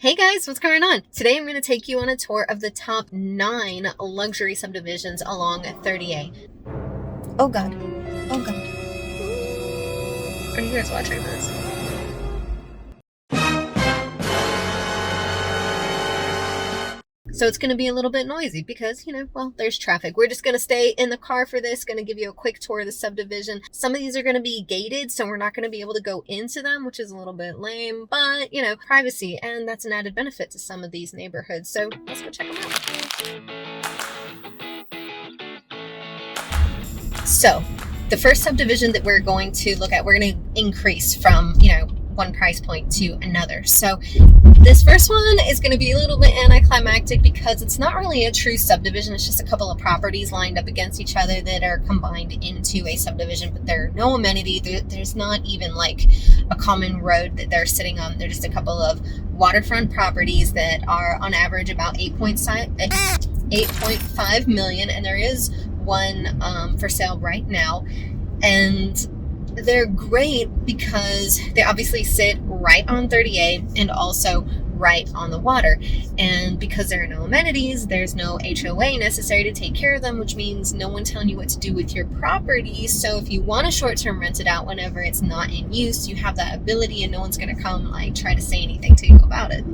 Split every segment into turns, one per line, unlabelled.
Hey guys, what's going on? Today I'm going to take you on a tour of the top 9 luxury subdivisions along 30A. Oh god. Oh god. Are you guys watching this? So it's going to be a little bit noisy because, well, there's traffic. We're just going to stay in the car for this, going to give you a quick tour of the subdivision. Some of these are going to be gated, so we're not going to be able to go into them, which is a little bit lame, but, privacy, and that's an added benefit to some of these neighborhoods. So let's go check them out. So the first subdivision that we're going to look at, we're going to increase from, one price point to another. So this first one is going to be a little bit anticlimactic because it's not really a true subdivision. It's just a couple of properties lined up against each other that are combined into a subdivision, but there are no amenity. There's not even like a common road that they're sitting on. They're just a couple of waterfront properties that are on average about 8.5 million, and there is one for sale right now. And they're great because they obviously sit right on 30A and also right on the water. And because there are no amenities, there's no HOA necessary to take care of them, which means no one telling you what to do with your property. So if you want to short-term rent it out whenever it's not in use, you have that ability and no one's going to come try to say anything to you about it.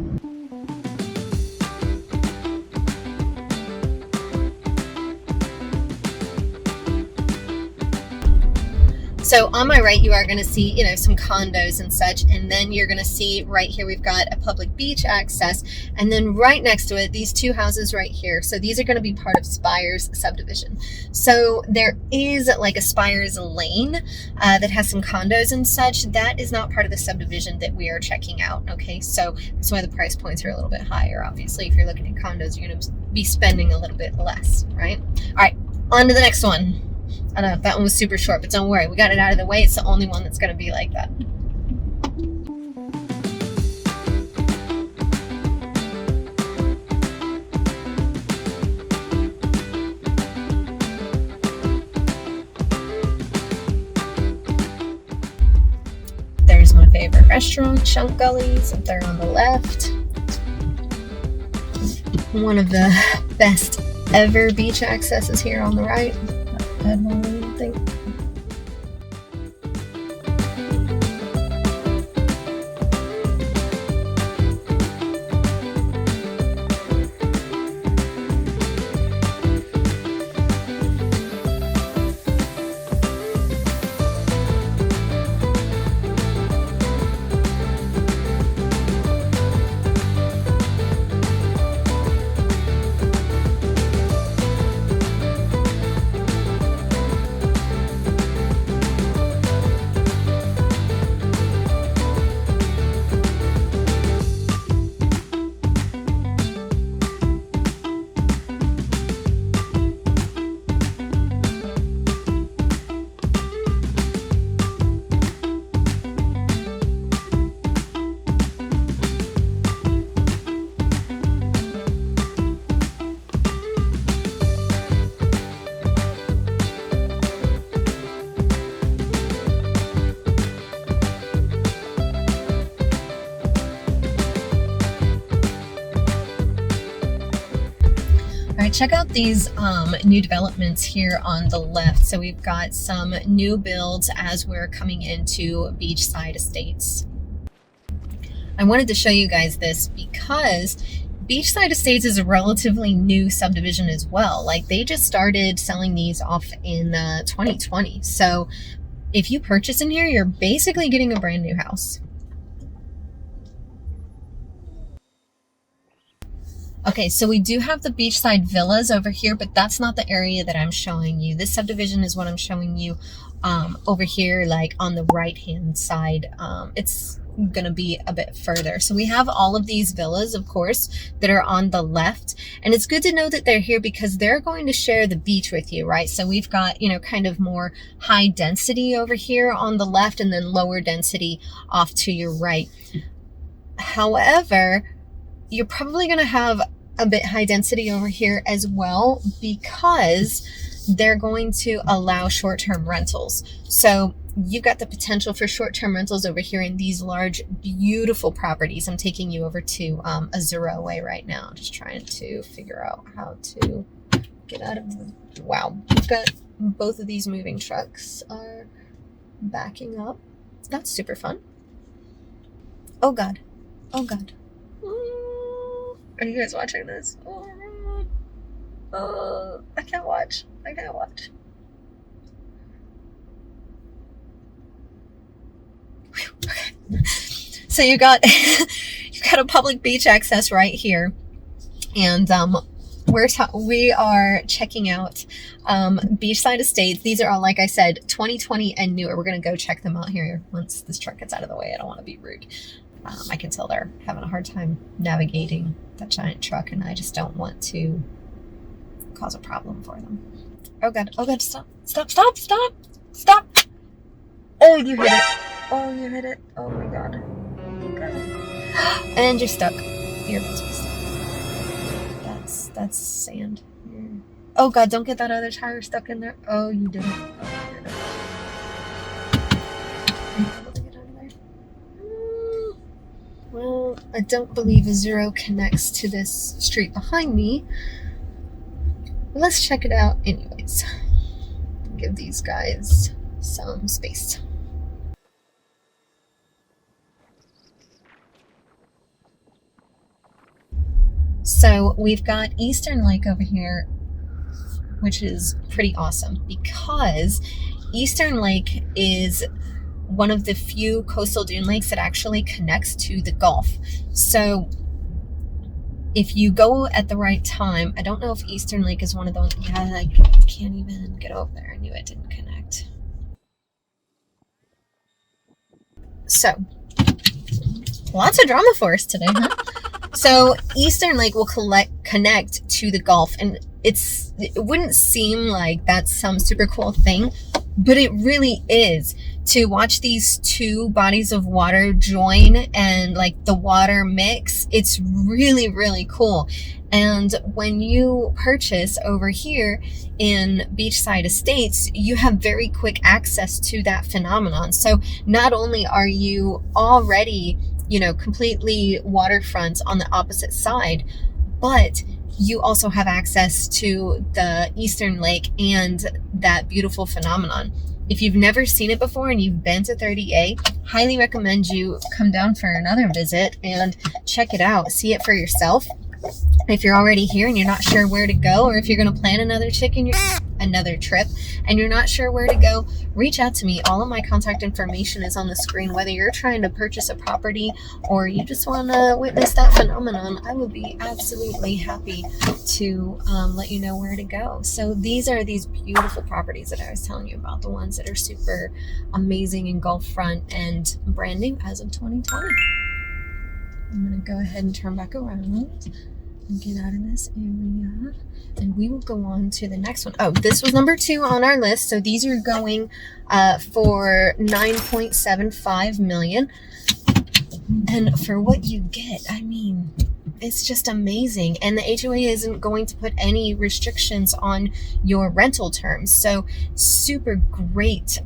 So on my right, you are going to see, some condos and such. And then you're going to see right here, we've got a public beach access. And then right next to it, these two houses right here. So these are going to be part of Spire's subdivision. So there is like a Spire's lane that has some condos and such. That is not part of the subdivision that we are checking out. Okay, so that's why the price points are a little bit higher. Obviously, if you're looking at condos, you're going to be spending a little bit less, right? All right, on to the next one. I don't know, that one was super short, but don't worry, we got it out of the way. It's the only one that's going to be like that. There's my favorite restaurant, Chunk Gully's, up there on the left. One of the best ever beach accesses here on the right. I don't think. Check out these new developments here on the left. So we've got some new builds as we're coming into beachside estates. I wanted to show you guys this because beachside estates is a relatively new subdivision as well. Like they just started selling these off in 2020. So if you purchase in here, you're basically getting a brand new house. Okay, so we do have the beachside villas over here, but that's not the area that I'm showing you. This subdivision is what I'm showing you over here, like on the right-hand side. It's gonna be a bit further. So we have all of these villas, of course, that are on the left. And it's good to know that they're here because they're going to share the beach with you, right? So we've got, kind of more high density over here on the left and then lower density off to your right. However, you're probably gonna have a bit high density over here as well because they're going to allow short-term rentals. So you've got the potential for short-term rentals over here in these large, beautiful properties. I'm taking you over to a 0-way right now, just trying to figure out how to get out of the, wow, we've got both of these moving trucks are backing up. That's super fun. Oh God. Oh God. Are you guys watching this? I can't watch. I can't watch. Okay. So you got a public beach access right here, and we are checking out beachside estates. These are all, like I said, 2020 and newer. We're gonna go check them out here once this truck gets out of the way. I don't want to be rude. I can tell they're having a hard time navigating that giant truck, and I just don't want to cause a problem for them. Oh God, stop. Oh, you hit it. Oh, you hit it. Oh my God. And you're stuck. You're about to be stuck. That's sand. Oh God, don't get that other tire stuck in there. Oh, you did it. Oh, you did it. Are you able to get out of there? Well, I don't believe a 0 connects to this street behind me. Let's check it out anyways. Give these guys some space. So we've got Eastern Lake over here, which is pretty awesome because Eastern Lake is one of the few coastal dune lakes that actually connects to the Gulf. So if you go at the right time, I don't know if Eastern Lake is one of those. Yeah, I can't even get over there. I knew it didn't connect. So lots of drama for us today, huh? So Eastern Lake will connect to the Gulf, and it wouldn't seem like that's some super cool thing, but it really is. To watch these two bodies of water join and like the water mix, it's really, really cool. And when you purchase over here in beachside estates, you have very quick access to that phenomenon. So not only are you already, completely waterfront on the opposite side, but you also have access to the Eastern Lake and that beautiful phenomenon. If you've never seen it before and you've been to 30A, highly recommend you come down for another visit and check it out. See it for yourself. If you're already here and you're not sure where to go, or if you're going to plan another trip and you're not sure where to go, reach out to me. All of my contact information is on the screen. Whether you're trying to purchase a property or you just want to witness that phenomenon, I would be absolutely happy to let you know where to go. So these are these beautiful properties that I was telling you about, the ones that are super amazing in Gulf Front and brand new as of 2020. I'm going to go ahead and turn back around and get out of this area, and we will go on to the next one. Oh, this was number 2 on our list. So these are going for $9.75 million. And for what you get, I mean, it's just amazing. And the HOA isn't going to put any restrictions on your rental terms. So super great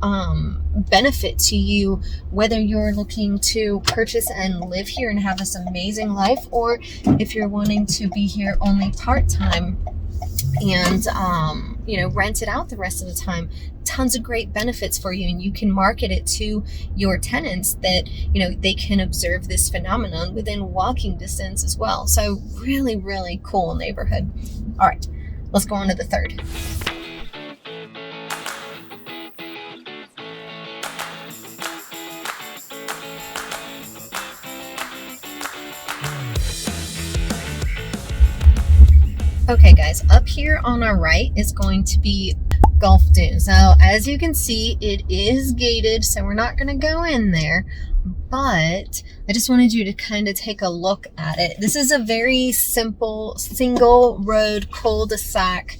benefit to you, whether you're looking to purchase and live here and have this amazing life, or if you're wanting to be here only part-time and rent it out the rest of the time. Tons of great benefits for you, and you can market it to your tenants that they can observe this phenomenon within walking distance as well. So really, really cool neighborhood. All right, let's go on to the third. Okay guys, up here on our right is going to be Gulf Dunes. Now, as you can see, it is gated, so we're not going to go in there, but I just wanted you to kind of take a look at it. This is a very simple single road cul-de-sac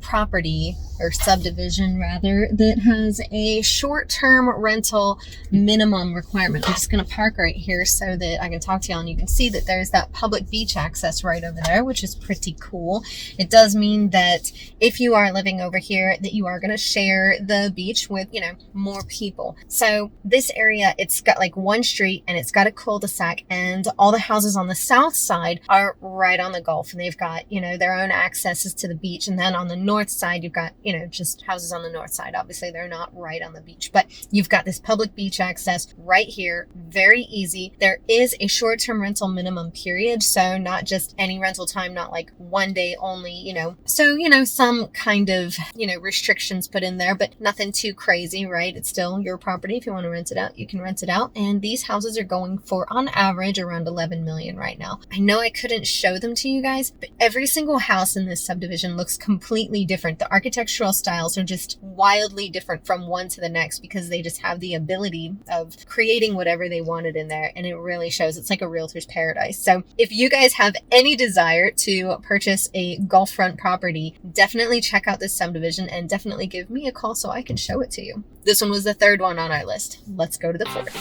property or subdivision rather that has a short-term rental minimum requirement. I'm just going to park right here so that I can talk to y'all, and you can see that there's that public beach access right over there, which is pretty cool. It does mean that if you are living over here, that you are going to share the beach with, you know, more people. So this area, it's got like one street and it's got a cul-de-sac, and all the houses on the south side are right on the Gulf, and they've got, you know, their own accesses to the beach. And then on the north side, you've got, you know, just houses on the north side. Obviously, they're not right on the beach, but you've got this public beach access right here. Very easy. There is a short-term rental minimum period, so not just any rental time, not like one day only, you know. So, you know, some kind of, you know, restrictions put in there, but nothing too crazy, right? It's still your property. If you want to rent it out, you can rent it out. And these houses are going for, on average, around 11 million right now. I know I couldn't show them to you guys, but every single house in this subdivision looks completely different. The architectural styles are just wildly different from one to the next because they just have the ability of creating whatever they wanted in there, and it really shows. It's like a realtor's paradise. So if you guys have any desire to purchase a Gulf front property, definitely check out this subdivision and definitely give me a call so I can show it to you. This one was the third one on our list. Let's go to the fourth.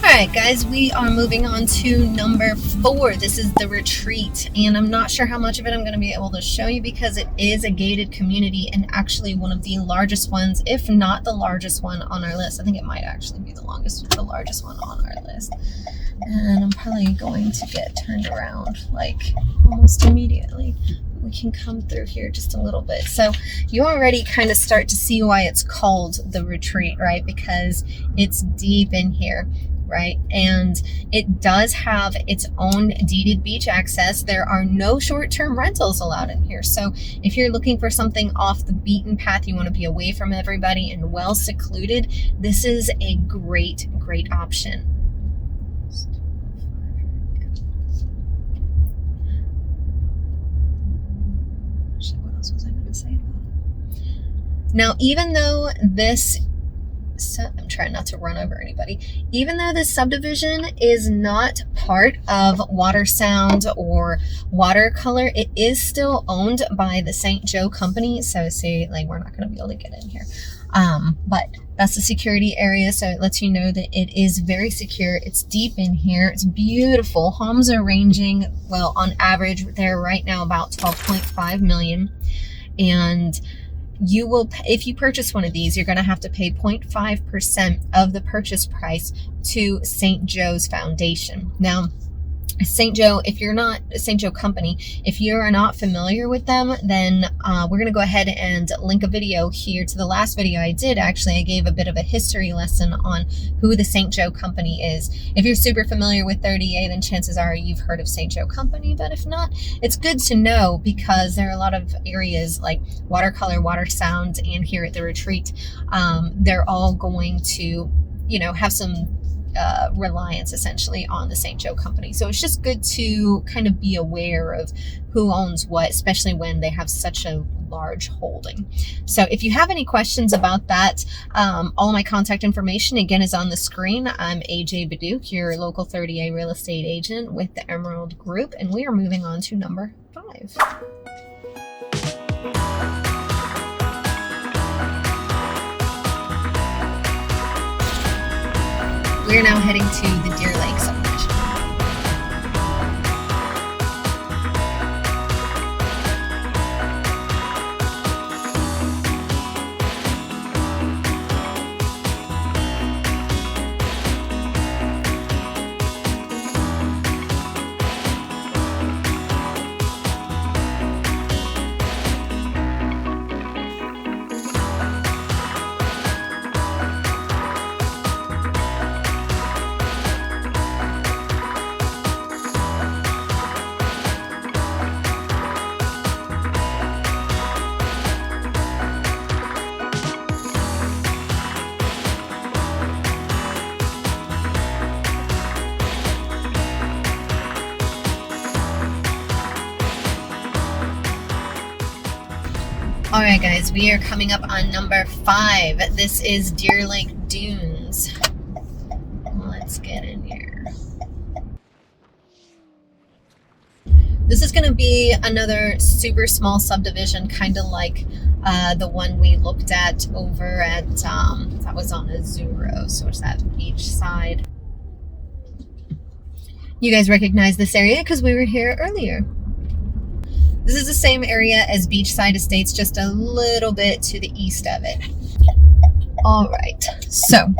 Alright guys, we are moving on to number 4. This is the Retreat, and I'm not sure how much of it I'm going to be able to show you because it is a gated community and actually one of the largest ones, if not the largest one on our list. I think it might actually be the largest one on our list. And I'm probably going to get turned around like almost immediately. We can come through here just a little bit. So you already kind of start to see why it's called the Retreat, right? Because it's deep in here, right? And it does have its own deeded beach access. There are no short-term rentals allowed in here. So if you're looking for something off the beaten path, you want to be away from everybody and well secluded, this is a great option. What else was I going to say about it? Now, even though this, I'm trying not to run over anybody. Even though this subdivision is not part of Water Sound or Watercolor, it is still owned by the St. Joe company. So say like we're not going to be able to get in here. But that's the security area. So it lets you know that it is very secure. It's deep in here. It's beautiful. Homes are ranging, well, on average, they're right now about 12.5 million. And you will, if you purchase one of these, you're going to have to pay 0.5% of the purchase price to St. Joe's Foundation. Now, St. Joe, if you're not St. Joe company, if you're not familiar with them, then we're going to go ahead and link a video here to the last video I did. Actually, I gave a bit of a history lesson on who the St. Joe company is. If you're super familiar with 30A, then chances are you've heard of St. Joe company. But if not, it's good to know because there are a lot of areas like Watercolor, Water Sound, and here at the Retreat, they're all going to, you know, have some reliance essentially on the St. Joe company. So it's just good to kind of be aware of who owns what, especially when they have such a large holding. So if you have any questions about that, all of my contact information again is on the screen. I'm AJ BEDDOUK, your local 30A real estate agent with the Emerald Group, and we are moving on to number 5. We're now heading to the Deer Lake subdivision. All right, guys, we are coming up on number 5. This is Deer Lake Dunes. Let's get in here. This is going to be another super small subdivision, kind of like the one we looked at over at, that was on Azuro, so it's that beach side. You guys recognize this area because we were here earlier. This is the same area as Beachside Estates, just a little bit to the east of it. All right, so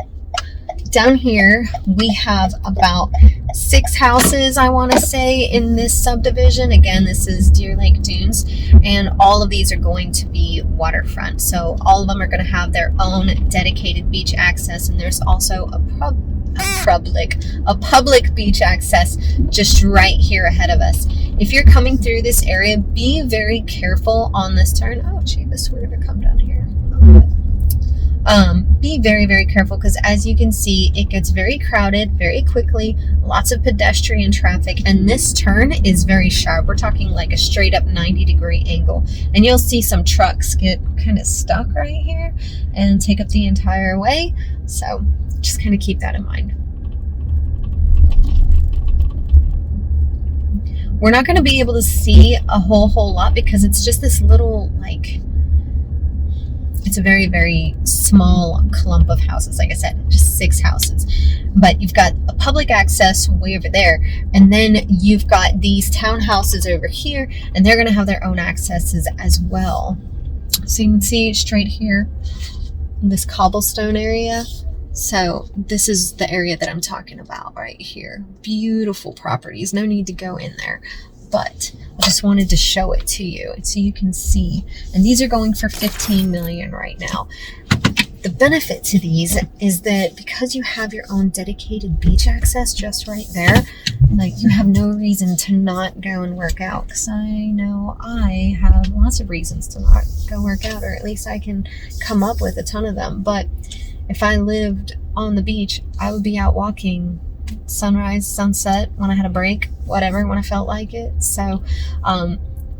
down here we have about 6 houses, I want to say, in this subdivision. Again, this is Deer Lake Dunes, and all of these are going to be waterfront. So all of them are going to have their own dedicated beach access, and there's also a public beach access just right here ahead of us. If you're coming through this area, be very careful on this turn. Oh gee, this were to come down here. Be very, very careful, because as you can see, it gets very crowded very quickly, lots of pedestrian traffic, and this turn is very sharp. We're talking like a straight up 90-degree angle, and you'll see some trucks get kind of stuck right here and take up the entire way. So just kind of keep that in mind. We're not going to be able to see a whole lot because it's just this little, like, it's a very, very small clump of houses. Like I said, just 6 houses. But you've got a public access way over there, and then you've got these townhouses over here, and they're going to have their own accesses as well. So you can see straight here, this cobblestone area. So this is the area that I'm talking about right here. Beautiful properties, no need to go in there, but I just wanted to show it to you so you can see. And these are going for $15 million right now. The benefit to these is that because you have your own dedicated beach access just right there, like, you have no reason to not go and work out. Because I know I have lots of reasons to not go work out, or at least I can come up with a ton of them. But if I lived on the beach, I would be out walking sunrise, sunset, when I had a break, whatever, when I felt like it. So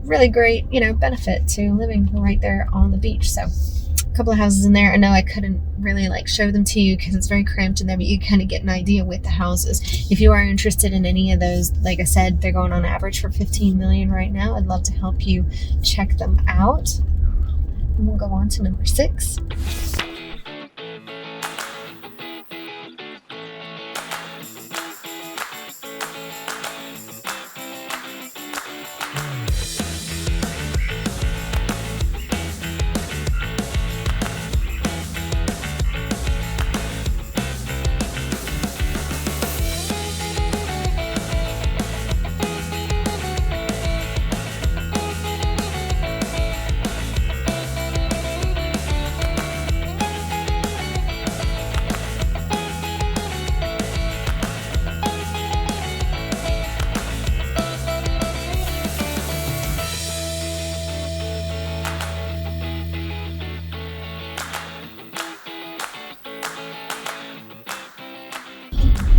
really great, benefit to living right there on the beach. So a couple of houses in there. I know I couldn't really show them to you because it's very cramped in there, but you kind of get an idea with the houses. If you are interested in any of those, like I said, they're going on average for $15 million right now. I'd love to help you check them out. And we'll go on to number 6.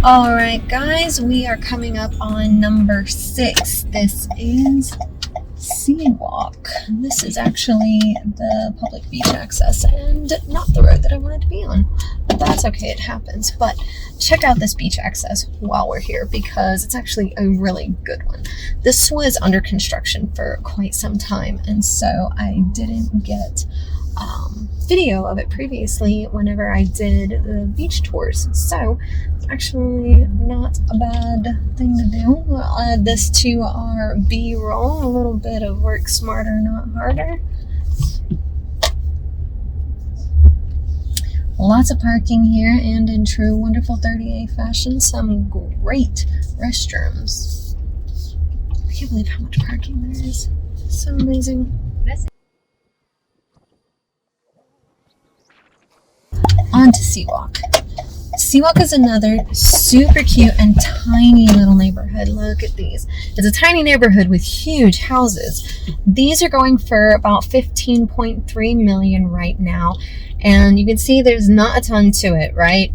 All right, guys, we are coming up on number 6. This is Sea Walk. This is actually the public beach access and not the road that I wanted to be on. But that's okay, it happens. But check out this beach access while we're here because it's actually a really good one. This was under construction for quite some time, and so I didn't get video of it previously whenever I did the beach tours. So actually not a bad thing to do. We'll add this to our B-roll, a little bit of work smarter, not harder. Lots of parking here, and in true wonderful 30A fashion, some great restrooms. I can't believe how much parking there is. So amazing. On to Sea Walk. Sea Walk is another super cute and tiny little neighborhood. Look at these. It's a tiny neighborhood with huge houses. These are going for about 15.3 million right now. And you can see there's not a ton to it, right?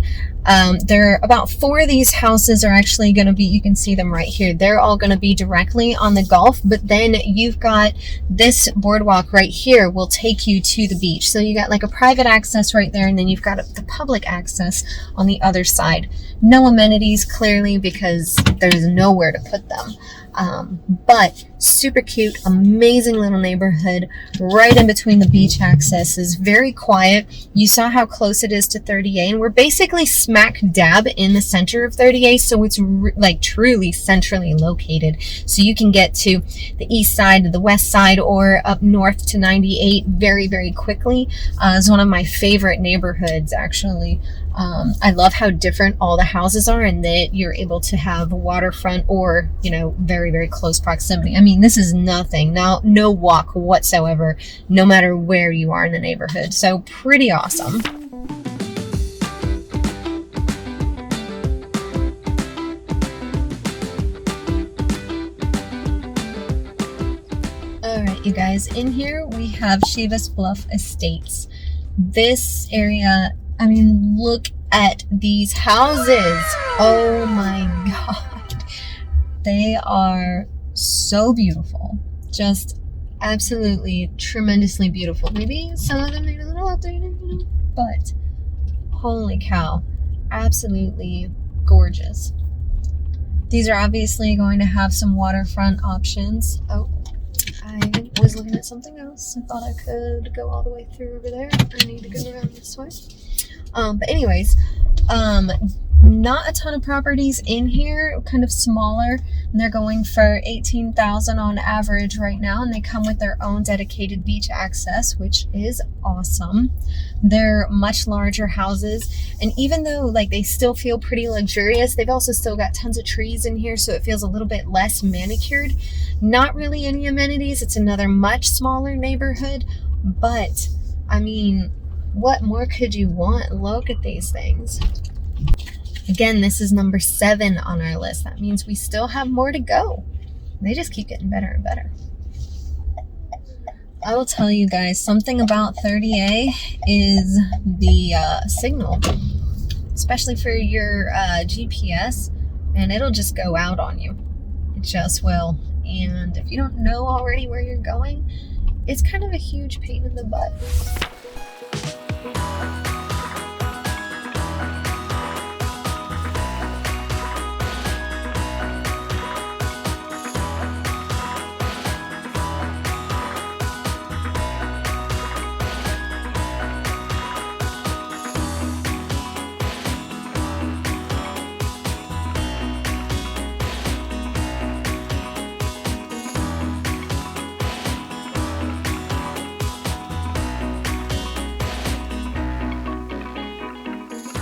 There are about 4 of these houses are actually going to be, you can see them right here. They're all going to be directly on the Gulf, but then you've got this boardwalk right here will take you to the beach. So you got like a private access right there, and then you've got the public access on the other side. No amenities, clearly, because there's nowhere to put them. But super cute, amazing little neighborhood right in between the beach accesses. Very quiet. You saw how close it is to 30A, and we're basically smack dab in the center of 30A, so it's like truly centrally located. So you can get to the east side, the west side, or up north to 98 very, very quickly. It's one of my favorite neighborhoods, actually. I love how different all the houses are, and that you're able to have waterfront or, you know, very, very close proximity. I mean, this is nothing. Now, no walk whatsoever, no matter where you are in the neighborhood. So pretty awesome. All right, you guys, in here we have Shivas Bluff Estates. This area, I mean, look at these houses. Oh my God. They are so beautiful. Just absolutely tremendously beautiful. Maybe some of them are a little outdated, you know, but holy cow, absolutely gorgeous. These are obviously going to have some waterfront options. Oh, I was looking at something else. I thought I could go all the way through over there. I need to go around this way. But anyways, not a ton of properties in here, kind of smaller, and they're going for $18,000 on average right now, and they come with their own dedicated beach access, which is awesome. They're much larger houses, and even though like they still feel pretty luxurious, they've also still got tons of trees in here, so it feels a little bit less manicured. Not really any amenities. It's another much smaller neighborhood, but I mean, what more could you want? Look at these things. Again, this is number 7 on our list. That means we still have more to go. They just keep getting better and better. I will tell you guys, something about 30A is the signal, especially for your GPS, and it'll just go out on you. It just will. And if you don't know already where you're going, it's kind of a huge pain in the butt.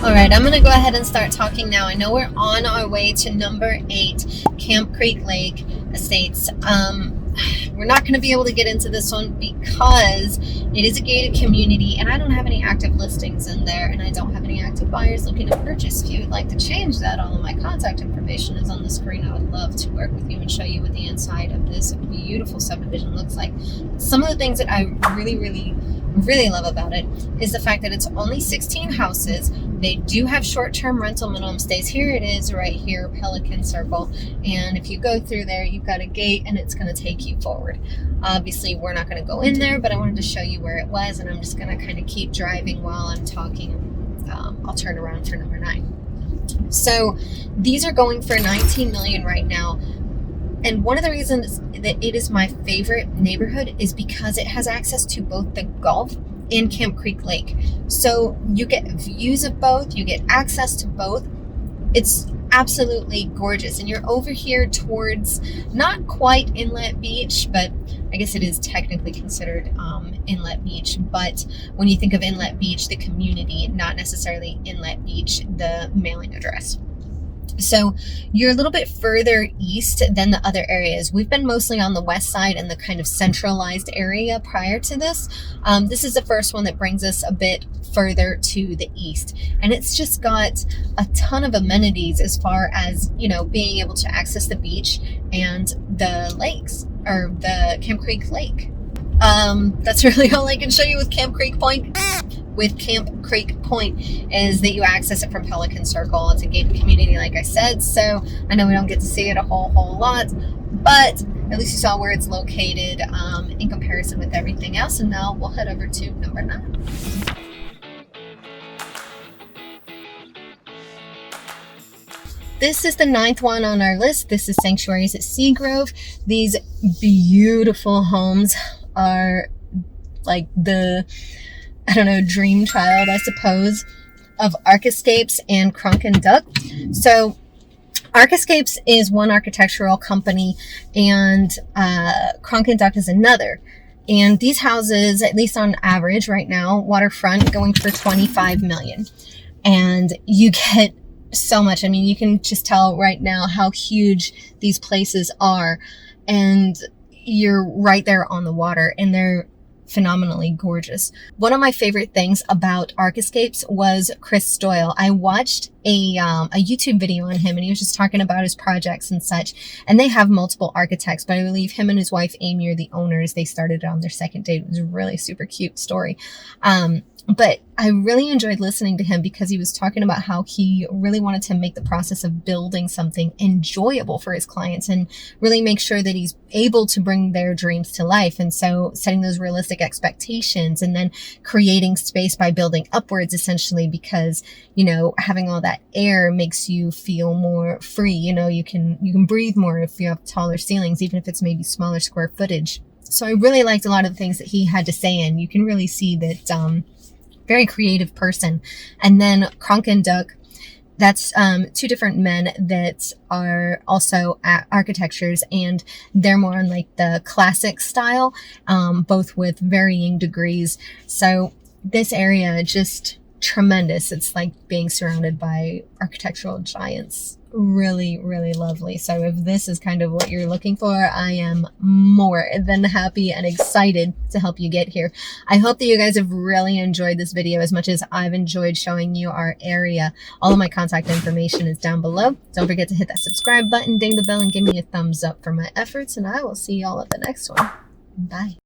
All right, I'm gonna go ahead and start talking now. I know we're on our way to number 8, Camp Creek Lake Estates. We're not gonna be able to get into this one because it is a gated community and I don't have any active listings in there, and I don't have any active buyers looking to purchase. If you would like to change that, all of my contact information is on the screen. I would love to work with you and show you what the inside of this beautiful subdivision looks like. Some of the things that I really really love about it is the fact that it's only 16 houses. They do have short-term rental minimum stays. Here it is right here, Pelican Circle. And if you go through there, you've got a gate and it's going to take you forward. Obviously, we're not going to go in there, but I wanted to show you where it was, and I'm just going to kind of keep driving while I'm talking. I'll turn around for number 9. So these are going for $19 million right now. And one of the reasons that it is my favorite neighborhood is because it has access to both the Gulf and Camp Creek Lake. So you get views of both, you get access to both. It's absolutely gorgeous. And you're over here towards not quite Inlet Beach, but I guess it is technically considered Inlet Beach. But when you think of Inlet Beach, the community, not necessarily Inlet Beach, the mailing address. So you're a little bit further east than the other areas. We've been mostly on the west side and the kind of centralized area prior to this. This is the first one that brings us a bit further to the east. And it's just got a ton of amenities as far as, you know, being able to access the beach and the lakes, or the Camp Creek Lake. That's really all I can show you with Camp Creek Point. With Camp Creek Point is that you access it from Pelican Circle. It's a gated community, like I said, so I know we don't get to see it a whole lot, but at least you saw where it's located in comparison with everything else. And now we'll head over to number 9. This is the 9th one on our list. This is Sanctuaries at Seagrove. These beautiful homes are like the, I don't know, dream child, I suppose, of Arcescapes and BEDDOUK. So Arcescapes is one architectural company, and BEDDOUK is another. And these houses, at least on average right now, waterfront, going for $25 million. And you get so much. I mean, you can just tell right now how huge these places are. And you're right there on the water, and they're phenomenally gorgeous. One of my favorite things about Arcescapes was Chris Doyle. I watched a YouTube video on him, and he was just talking about his projects and such. And they have multiple architects, but I believe him and his wife Amy are the owners. They started on their second date. It was a really super cute story. But I really enjoyed listening to him because he was talking about how he really wanted to make the process of building something enjoyable for his clients and really make sure that he's able to bring their dreams to life. And so setting those realistic expectations and then creating space by building upwards, essentially, because, you know, having all that air makes you feel more free. You know, you can breathe more if you have taller ceilings, even if it's maybe smaller square footage. So I really liked a lot of the things that he had to say, and you can really see that, very creative person. And then BEDDOUK, that's 2 different men that are also architectures, and they're more on like the classic style, both with varying degrees. So this area, just tremendous. It's like being surrounded by architectural giants. Really, really lovely. So if this is kind of what you're looking for, I am more than happy and excited to help you get here. I hope that you guys have really enjoyed this video as much as I've enjoyed showing you our area. All of my contact information is down below. Don't forget to hit that subscribe button, ding the bell, and give me a thumbs up for my efforts, and I will see y'all at the next one. Bye.